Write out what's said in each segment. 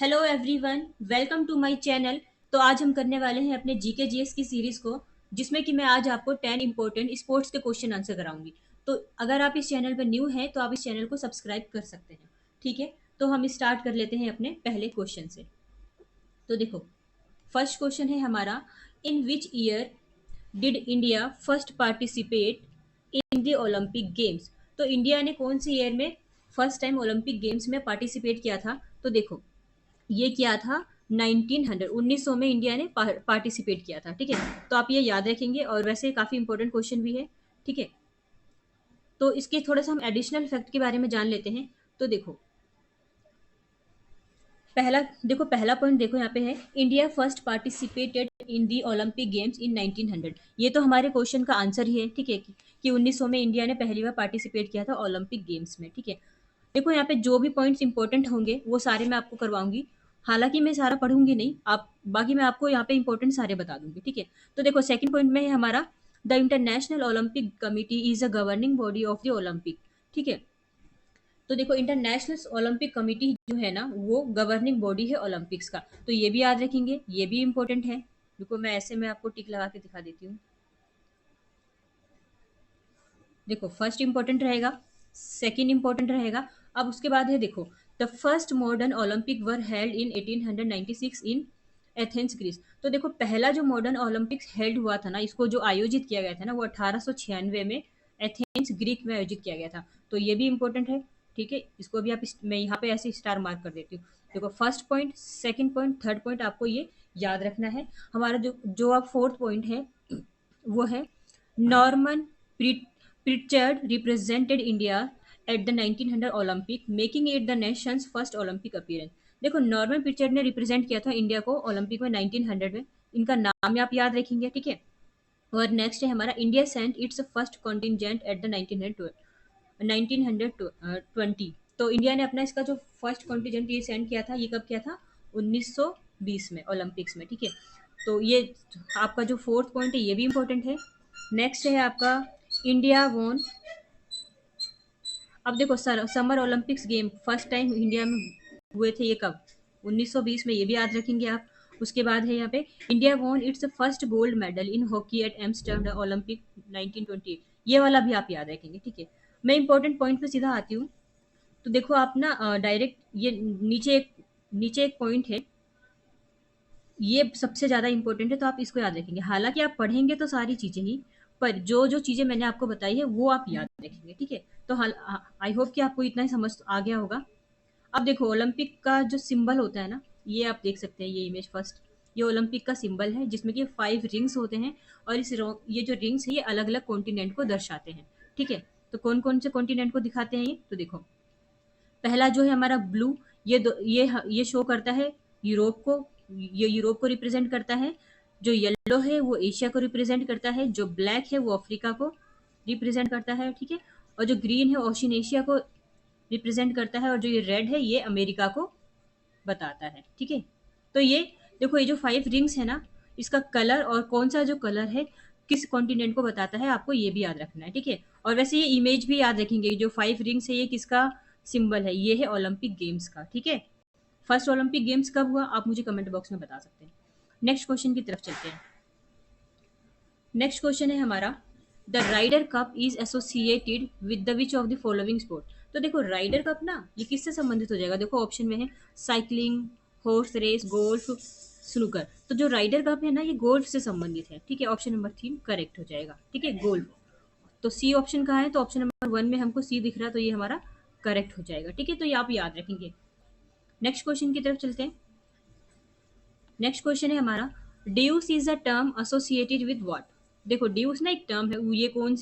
Hello everyone, welcome to my channel. तो आज हम करने वाले हैं अपने जीके जीएस की सीरीज को, जिसमें कि मैं आज आपको 10 इंपॉर्टेंट स्पोर्ट्स के क्वेश्चन आंसर कराऊंगी। तो अगर आप इस चैनल पर न्यू हैं तो आप इस चैनल को सब्सक्राइब कर सकते हैं। ठीक है, तो हम स्टार्ट कर लेते हैं अपने पहले क्वेश्चन से। तो देखो, फर्स्ट क्वेश्चन है हमारा, in which year did India first participate in the Olympic games. तो इंडिया ने कौन से ईयर में फर्स्ट टाइम ओलंपिक गेम्स में पार्टिसिपेट किया था? तो देखो, ये किया था 1900 1900 में इंडिया ने पार्टिसिपेट किया था। ठीक है, तो आप ये याद रखेंगे और वैसे काफ़ी इंपॉर्टेंट क्वेश्चन भी है। ठीक है, तो इसके थोड़ा सा हम एडिशनल फैक्ट के बारे में जान लेते हैं। तो देखो, पहला पॉइंट देखो यहाँ पे है, India first participated in the Olympic games in 1900। ये तो हमारे क्वेश्चन का आंसर ही है। ठीक है, कि 1900 में इंडिया ने पहली बार पार्टिसिपेट किया था ओलंपिक गेम्स में। ठीक है, देखो यहाँ पे जो भी पॉइंट्स इंपॉर्टेंट होंगे वो सारे मैं आपको करवाऊंगी। हालांकि मैं सारा पढ़ूंगी नहीं, आप बाकी मैं आपको यहाँ पे इंपॉर्टेंट सारे बता दूंगी। ठीक है, तो देखो सेकंड पॉइंट में है हमारा, the international Olympic committee is a governing body of the Olympic. ठीक है, तो देखो इंटरनेशनल ओलंपिक कमिटी जो है ना, वो गवर्निंग बॉडी है ओलंपिक्स का। तो ये भी याद रखेंगे, ये भी इंपॉर्टेंट है। देखो मैं ऐसे में आपको टिक लगा के दिखा देती हूँ। देखो फर्स्ट इंपॉर्टेंट रहेगा, सेकंड इंपॉर्टेंट रहेगा। अब उसके बाद है देखो, the first modern Olympic were held in 1896 in Athens Greece. तो देखो पहला जो मॉडर्न ओलंपिक्स हेल्ड हुआ था ना, इसको जो आयोजित किया गया था ना, वो 1896 में एथेंस ग्रीक में आयोजित किया गया था। तो ये भी इंपॉर्टेंट है। ठीक है, इसको भी आप मैं यहाँ पे ऐसे स्टार मार्क कर देती हूँ। देखो first point, second point, third point आपको ये याद रखना है। हमारा जो जो अब फोर्थ पॉइंट है वो है, Norman Pritchard represented India at the 1900 Olympic, making it the nation's first Olympic appearance। देखो नॉर्मन पिचर्ड ने रिप्रेजेंट किया था इंडिया को ओलंपिक में 1900 में। इनका नाम आप याद रखेंगे। ठीक है, और नेक्स्ट है हमारा, India Saint it's first contingent at the 1920। तो इंडिया ने अपना इसका जो फर्स्ट कॉन्टिजेंट ये सेंड किया था, ये कब किया था? 1920 में ओलंपिक्स में। ठीक है, तो ये आपका जो फोर्थ पॉइंट है ये भी इंपॉर्टेंट है। नेक्स्ट है आपका, इंडिया वोन। अब देखो sir, summer Olympics game first time India में हुए थे, ये कब? 1920 में। ये भी याद रखेंगे आप। उसके बाद है यहाँ पे, India won its first gold medal in hockey at Amsterdam Olympic 1928। ये वाला भी आप याद रखेंगे। ठीक है, मैं इंपॉर्टेंट पॉइंट पे सीधा आती हूँ। तो देखो आप ना डायरेक्ट ये नीचे एक पॉइंट है, ये सबसे ज़्यादा इंपॉर्टेंट है, तो आप इसको याद रखेंगे। हालांकि आप पढ़ेंगे तो सारी चीज़ें ही, पर जो जो चीज़ें मैंने आपको बताई है वो आप याद रखेंगे। ठीक है, तो आई होप कि आपको इतना ही समझ आ गया होगा। अब देखो ओलंपिक का जो सिंबल होता है ना, ये आप देख सकते हैं, ये इमेज फर्स्ट, ये ओलंपिक का सिंबल है जिसमें कि 5 रिंग्स होते हैं। और ये जो रिंग्स है ये अलग अलग कॉन्टिनेंट को दर्शाते हैं। ठीक है, तो कौन कौन से कॉन्टिनेंट को दिखाते हैं ये? तो देखो पहला जो है हमारा ब्लू, ये शो करता है यूरोप को, ये यूरोप को रिप्रेजेंट करता है। जो येलो है वो एशिया को रिप्रेजेंट करता है। जो ब्लैक है वो अफ्रीका को रिप्रेजेंट करता है। ठीक है, और जो ग्रीन है ओशिनेशिया को रिप्रेजेंट करता है। और जो ये रेड है ये अमेरिका को बताता है। ठीक है, तो ये देखो, ये जो 5 रिंग्स है ना, इसका कलर और कौन सा जो कलर है किस कॉन्टिनेंट को बताता है, आपको ये भी याद रखना है। ठीक है, और वैसे ये इमेज भी याद रखेंगे, जो 5 रिंग्स है ये किसका सिंबल है? ये है ओलंपिक गेम्स का। ठीक है, फर्स्ट ओलंपिक गेम्स कब हुआ आप मुझे कमेंट बॉक्स में बता सकते हैं। नेक्स्ट क्वेश्चन की तरफ चलते हैं। नेक्स्ट क्वेश्चन है हमारा, the Ryder Cup is associated with the which of the following sport. तो देखो राइडर कप ना, ये किससे संबंधित हो जाएगा? देखो ऑप्शन में है, cycling, horse race, golf, snooker. तो जो राइडर कप है ना, ये गोल्फ से संबंधित है। ठीक है, ऑप्शन नंबर 3 करेक्ट हो जाएगा। ठीक है, गोल्फ। तो सी ऑप्शन कहाँ है? तो ऑप्शन नंबर 1 में हमको सी दिख रहा है, तो ये हमारा करेक्ट हो जाएगा। ठीक है, तो ये आप याद रखेंगे। नेक्स्ट क्वेश्चन की तरफ चलते हैं। नेक्स्ट क्वेश्चन है हमारा, deuce is a term associated with what. देखो ड्यूस ना एक टर्म है, ये कौन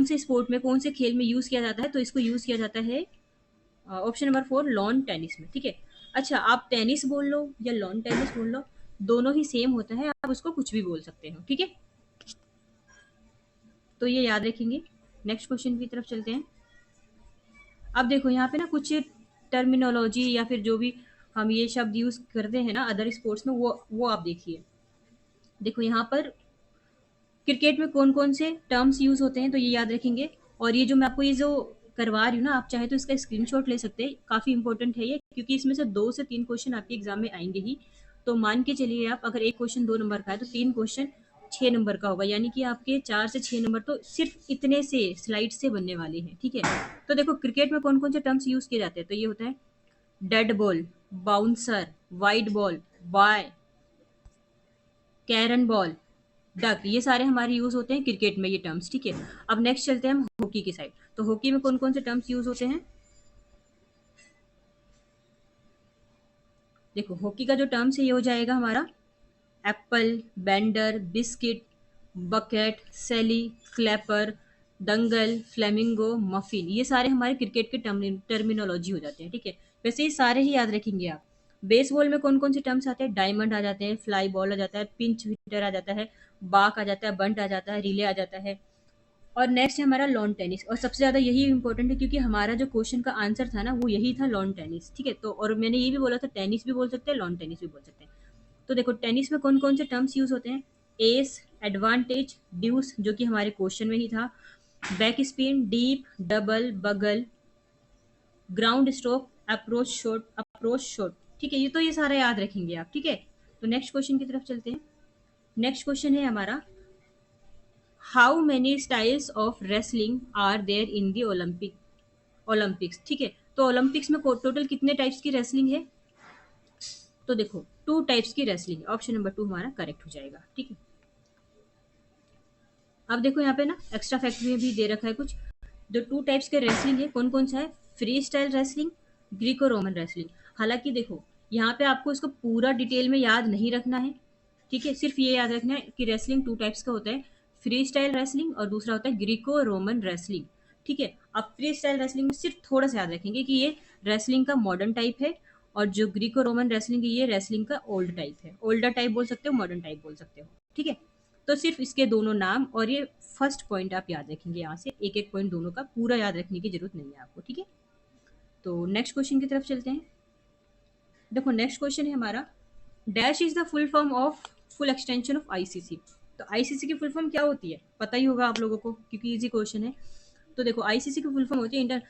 से स्पोर्ट में, कौन से खेल में यूज किया जाता है? तो इसको यूज किया जाता है ऑप्शन नंबर 4 लॉन टेनिस में। ठीक है, अच्छा आप टेनिस बोल लो या लॉन टेनिस बोल लो, दोनों ही सेम होता है, आप उसको कुछ भी बोल सकते हो। ठीक है, तो ये याद रखेंगे। नेक्स्ट क्वेश्चन की तरफ चलते हैं। अब देखो यहाँ पे ना कुछ टर्मिनोलॉजी या फिर जो भी हम ये शब्द यूज करते हैं ना अदर स्पोर्ट्स में, वो आप देखिए। देखो यहाँ पर क्रिकेट में कौन कौन से टर्म्स यूज होते हैं, तो ये याद रखेंगे। और ये जो मैं आपको ये जो करवा रही हूँ ना, आप चाहे तो इसका स्क्रीनशॉट ले सकते हैं, काफ़ी इंपॉर्टेंट है ये, क्योंकि इसमें से 2 से 3 क्वेश्चन आपके एग्जाम में आएंगे ही। तो मान के चलिए आप, अगर एक क्वेश्चन 2 नंबर का है तो 3 क्वेश्चन 6 नंबर का होगा, यानी कि आपके 4 से 6 नंबर तो सिर्फ इतने से स्लाइड से बनने वाले हैं, ठीक है। तो देखो क्रिकेट में कौन कौन से टर्म्स यूज किए जाते हैं, तो ये होता है dead ball, bouncer, wide ball, bye, carrom ball, duck, ये सारे हमारे यूज होते हैं क्रिकेट में ये टर्म्स, ठीक है। अब नेक्स्ट चलते हैं हम हॉकी की साइड। तो हॉकी में कौन कौन से टर्म्स यूज होते हैं, देखो हॉकी का जो टर्म्स है ये हो जाएगा हमारा एप्पल, बेंडर, बिस्किट, बकेट, सेली, क्लैपर, दंगल, फ्लेमिंगो, मफिन, ये सारे हमारे क्रिकेट के टर्मिनोलॉजी हो जाते हैं, ठीक है। वैसे ये सारे ही याद रखेंगे आप। बेसबॉल में कौन कौन से टर्म्स आते हैं, डायमंड आ जाते हैं, फ्लाई बॉल आ जाता है, पिंच हिटर आ जाता है, बाक आ जाता है, बंट आ जाता है, रिले आ जाता है। और नेक्स्ट है हमारा लॉन टेनिस, और सबसे ज़्यादा यही इंपॉर्टेंट है क्योंकि हमारा जो क्वेश्चन का आंसर था ना वो यही था, लॉन टेनिस, ठीक है। तो और मैंने ये भी बोला था टेनिस भी बोल सकते हैं, लॉन टेनिस भी बोल सकते हैं। तो देखो टेनिस में कौन कौन से टर्म्स यूज होते हैं, एस, एडवांटेज, ड्यूस जो कि हमारे क्वेश्चन में ही था, बैक स्पिन, डीप, डबल, बगल, ग्राउंड स्ट्रोक, अप्रोच शॉट, ठीक है। ये सारा याद रखेंगे आप, ठीक है। तो नेक्स्ट क्वेश्चन की तरफ चलते हैं। नेक्स्ट क्वेश्चन है हमारा, how many styles of wrestling are there in the Olympics, ठीक है। तो ओलंपिक्स में टोटल कितने टाइप्स की रेसलिंग है, तो देखो 2 टाइप्स की रेसलिंग, ऑप्शन नंबर 2 हमारा करेक्ट हो जाएगा, ठीक है। अब देखो यहाँ पे ना एक्स्ट्रा फैक्ट में भी दे रखा है कुछ, जो 2 टाइप्स के रेसलिंग है कौन कौन सा है, free style wrestling, Greco Roman wrestling. हालांकि देखो यहाँ पे आपको इसको पूरा डिटेल में याद नहीं रखना है, ठीक है। सिर्फ ये याद रखना है कि रेसलिंग 2 टाइप्स का होता है, फ्री स्टाइल रेसलिंग और दूसरा होता है ग्रीको रोमन रेसलिंग, ठीक है। आप फ्री स्टाइल रेसलिंग में सिर्फ थोड़ा सा याद रखेंगे कि ये रेसलिंग का मॉडर्न टाइप है, और जो ग्रीको रोमन रेसलिंग है ये रेसलिंग का ओल्ड टाइप है, ओल्डर टाइप बोल सकते हो, मॉडर्न टाइप बोल सकते हो, ठीक है। तो सिर्फ इसके दोनों नाम और ये फर्स्ट पॉइंट आप याद रखेंगे, यहाँ से एक एक पॉइंट दोनों का पूरा याद रखने की जरूरत नहीं है आपको, ठीक है। तो नेक्स्ट क्वेश्चन की तरफ चलते हैं। देखो नेक्स्ट क्वेश्चन है हमारा, dash is the full form of full extension of ICC. तो आईसीसी की फुल फॉर्म क्या होती है, पता ही होगा आप लोगों को क्योंकि इजी क्वेश्चन है। तो देखो आईसीसी की फुल फॉर्म होती है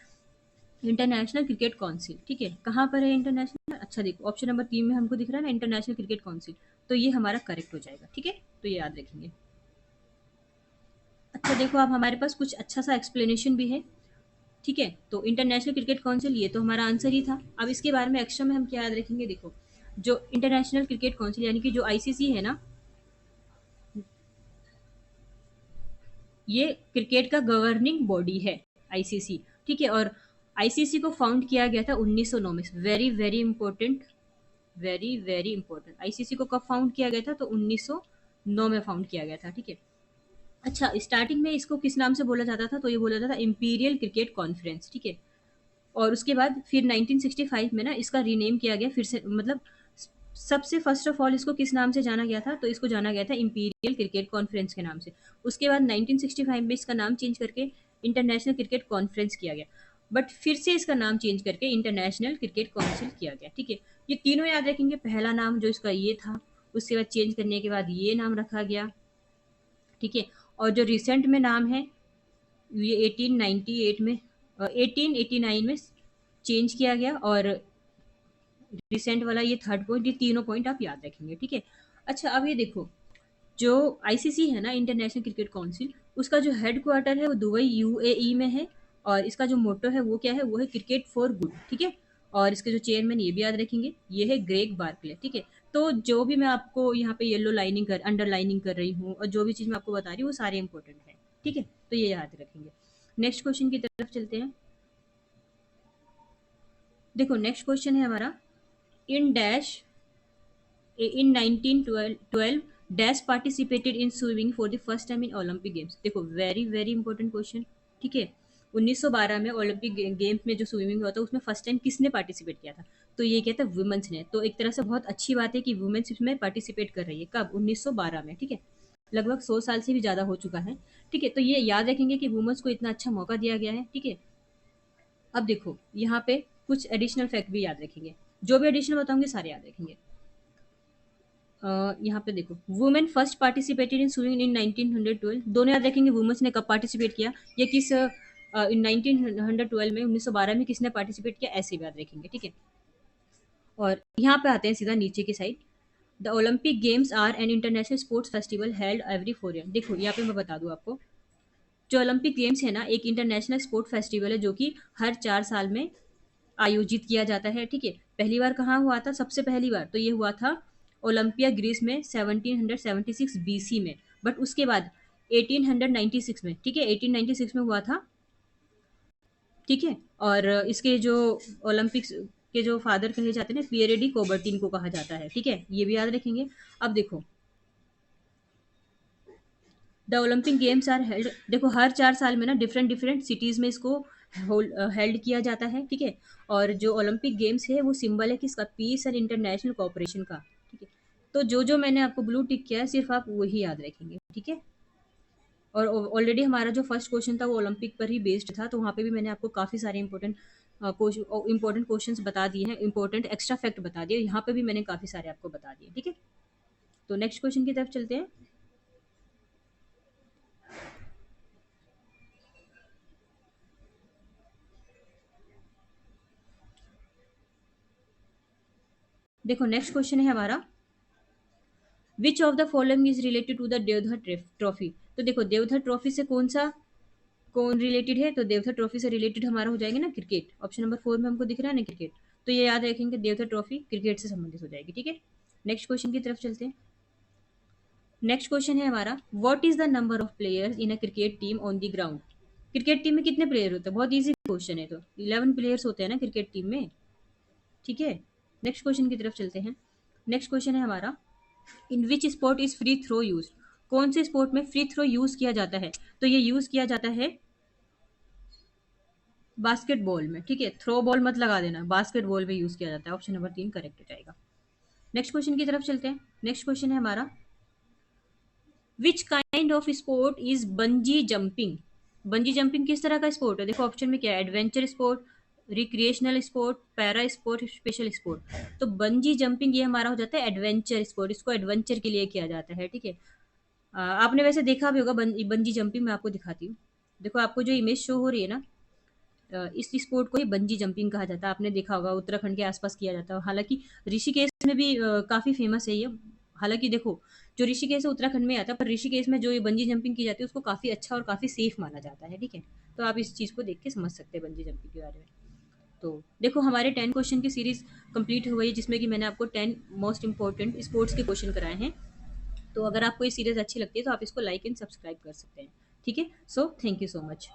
इंटरनेशनल क्रिकेट काउंसिल, ठीक है। कहाँ पर है इंटरनेशनल, अच्छा देखो ऑप्शन नंबर 3 में हमको दिख रहा है ना इंटरनेशनल क्रिकेट काउंसिल, तो ये हमारा करेक्ट हो जाएगा, ठीक है। तो ये याद रखेंगे। अच्छा देखो अब हमारे पास कुछ अच्छा सा एक्सप्लेनेशन भी है, ठीक है। तो इंटरनेशनल क्रिकेट काउंसिल ये तो हमारा आंसर ही था। अब इसके बारे में एक्स्ट्रा में हम क्या याद रखेंगे, देखो जो इंटरनेशनल क्रिकेट काउंसिल यानी कि जो आईसीसी है ना, ये क्रिकेट का गवर्निंग बॉडी है, आईसीसी, ठीक है। और आईसीसी को फाउंड किया गया था 1909 में, very very important, very very important. ICC को कब फाउंड किया गया था, तो 1909 में फाउंड किया गया था, ठीक है। अच्छा स्टार्टिंग में इसको किस नाम से बोला जाता था, तो ये बोला जाता था इंपीरियल क्रिकेट कॉन्फ्रेंस, ठीक है। और उसके बाद फिर 1965 में ना इसका रीनेम किया गया फिर से, मतलब सबसे फर्स्ट ऑफ ऑल इसको किस नाम से जाना गया था, तो इसको जाना गया था इंपीरियल क्रिकेट कॉन्फ्रेंस के नाम से। उसके बाद 1965 में इसका नाम चेंज करके इंटरनेशनल क्रिकेट कॉन्फ्रेंस किया गया, बट फिर से इसका नाम चेंज करके इंटरनेशनल क्रिकेट काउंसिल किया गया, ठीक है। ये तीनों याद रखेंगे, पहला नाम जो इसका ये था, उसके बाद चेंज करने के बाद ये नाम रखा गया, ठीक है। और जो रिसेंट में नाम है ये 1898 में 1889 में चेंज किया गया, और रिसेंट वाला ये थर्ड पॉइंट, ये तीनों पॉइंट आप याद रखेंगे, ठीक है। अच्छा अब ये देखो जो आईसीसी है ना इंटरनेशनल क्रिकेट काउंसिल, उसका जो हेड क्वार्टर है वो दुबई यूएई में है, और इसका जो मोटो है वो क्या है, वो है क्रिकेट फॉर गुड, ठीक है। और इसके जो चेयरमैन ये भी याद रखेंगे, ये है ग्रेग बार्कले, ठीक है। तो जो भी मैं आपको यहाँ पे येलो लाइनिंग कर अंडरलाइनिंग कर रही हूँ और जो भी चीज़ मैं आपको बता रही हूँ वो सारे इंपॉर्टेंट है, ठीक है। तो ये याद रखेंगे। नेक्स्ट क्वेश्चन की तरफ चलते हैं। देखो नेक्स्ट क्वेश्चन है हमारा, in dash in 1912 dash participated in swimming for the first time in Olympic games. देखो वेरी वेरी इंपॉर्टेंट क्वेश्चन, ठीक है। 1912 में ओलंपिक गेम्स में जो स्विमिंग हुआ था उसमें फर्स्ट टाइम किसने पार्टिसिपेट किया था, तो ये क्या था, वुमेन्स ने। तो एक तरह से बहुत अच्छी बात है कि वुमेन्स इसमें पार्टिसिपेट कर रही है, कब, 1912 में, ठीक है। लगभग 100 साल से भी ज़्यादा हो चुका है, ठीक है। तो ये याद रखेंगे कि वुमेन्स को इतना अच्छा मौका दिया गया है, ठीक है। अब देखो यहाँ पे कुछ एडिशनल फैक्ट भी याद रखेंगे, जो भी एडिशनल बताऊंगे सारे याद रखेंगे। यहाँ पे देखो women first participated in swimming in 1912, दोनों याद रखेंगे, वुमेन्स ने कब पार्टिसिपेट किया, ये किस इन 1912 में 1912 में किसने पार्टिसिपेट किया, ऐसे भी याद रखेंगे, ठीक है। और यहाँ पे आते हैं सीधा नीचे की side. The Olympic games are an international sports festival held every 4 year. देखो यहाँ पे मैं बता दूँ आपको, जो ओलंपिक गेम्स है ना, एक इंटरनेशनल स्पोर्ट फेस्टिवल है जो कि हर 4 साल में आयोजित किया जाता है, ठीक है। पहली बार कहाँ हुआ था, सबसे पहली बार तो ये हुआ था ओलंपिया ग्रीस में 1776 बीसी में। बट उसके बाद 1896 में, ठीक है, 1896 में हुआ था, ठीक है। और इसके जो ओलंपिक्स के जो फादर कहे जाते हैं ना, पियरे डी कोबर्टिन को कहा जाता है, ठीक है, ये भी याद रखेंगे। अब देखो, the Olympic games are held, देखो हर 4 साल में ना डिफरेंट डिफरेंट सिटीज में इसको हेल्ड किया जाता है, ठीक है। और जो ओलंपिक गेम्स है वो सिंबल है किसका, पीस एंड इंटरनेशनल कोऑपरेशन का, ठीक है। तो जो जो मैंने आपको ब्लू टिक किया है सिर्फ आप वही याद रखेंगे, ठीक है। और ऑलरेडी हमारा जो फर्स्ट क्वेश्चन था वो ओलंपिक पर ही बेस्ड था, तो वहाँ पे भी मैंने आपको काफ़ी सारे इंपॉर्टेंट क्वेश्चंस बता दिए हैं, इंपॉर्टेंट एक्स्ट्रा फैक्ट बता दिए, यहाँ पे भी मैंने काफ़ी सारे आपको बता दिए, ठीक है। तो नेक्स्ट क्वेश्चन की तरफ चलते हैं। देखो नेक्स्ट क्वेश्चन है हमारा, which of the following is related to the Deodhar trophy. तो देखो देवधर ट्रॉफी से कौन रिलेटेड है, तो देवधर ट्रॉफी से रिलेटेड हमारा हो जाएगा ना क्रिकेट। ऑप्शन नंबर 4 में हमको दिख रहा है ना क्रिकेट, तो ये याद रखेंगे, देवधर ट्रॉफी क्रिकेट से संबंधित हो जाएगी, ठीक है। नेक्स्ट क्वेश्चन की तरफ चलते हैं। नेक्स्ट क्वेश्चन है हमारा, what is the number of players in a cricket team on the ground. Cricket team में कितने प्लेयर होते हैं, बहुत ईजी क्वेश्चन है, तो 11 प्लेयर्स होते हैं ना क्रिकेट टीम में, ठीक है। नेक्स्ट क्वेश्चन की तरफ चलते हैं। नेक्स्ट क्वेश्चन है हमारा, in which sport is free throw use. कौन से स्पोर्ट में फ्री थ्रो यूज किया जाता है, तो ये यूज किया जाता है बास्केटबॉल में, ठीक है। थ्रो बॉल मत लगा देना, बास्केटबॉल में यूज किया जाता है। ऑप्शन नंबर 3 करेक्ट हो जाएगा। नेक्स्ट क्वेश्चन की तरफ चलते हैं। नेक्स्ट क्वेश्चन है हमारा, which kind of sport is bungee jumping. Bungee jumping किस तरह का स्पोर्ट है, देखो ऑप्शन में क्या है, adventure sport, recreational sport, para sport, special sport. तो बंजी जंपिंग ये हमारा हो जाता है एडवेंचर स्पोर्ट, इसको एडवेंचर के लिए किया जाता है, ठीक है। आपने वैसे देखा भी होगा बंजी जंपिंग, मैं आपको दिखाती हूँ। देखो आपको जो इमेज शो हो रही है ना, इस स्पोर्ट को ही बंजी जंपिंग कहा जाता है। आपने देखा होगा उत्तराखंड के आसपास किया जाता है, हालांकि ऋषिकेश में भी काफ़ी फेमस है ये। हालांकि देखो, जो ऋषिकेश है उत्तराखंड में आता है, पर ऋषिकेश में जो ये बंजी जंपिंग की जाती है उसको काफ़ी अच्छा और काफ़ी सेफ माना जाता है, ठीक है। तो आप इस चीज़ को देख के समझ सकते हैं बंजी जंपिंग के बारे में। तो देखो हमारे 10 क्वेश्चन की सीरीज कंप्लीट हो गई है, जिसमें कि मैंने आपको 10 मोस्ट इंपॉर्टेंट स्पोर्ट्स के क्वेश्चन कराए हैं। तो अगर आपको ये सीरीज अच्छी लगती है तो आप इसको लाइक एंड सब्सक्राइब कर सकते हैं, ठीक है। So thank you so much.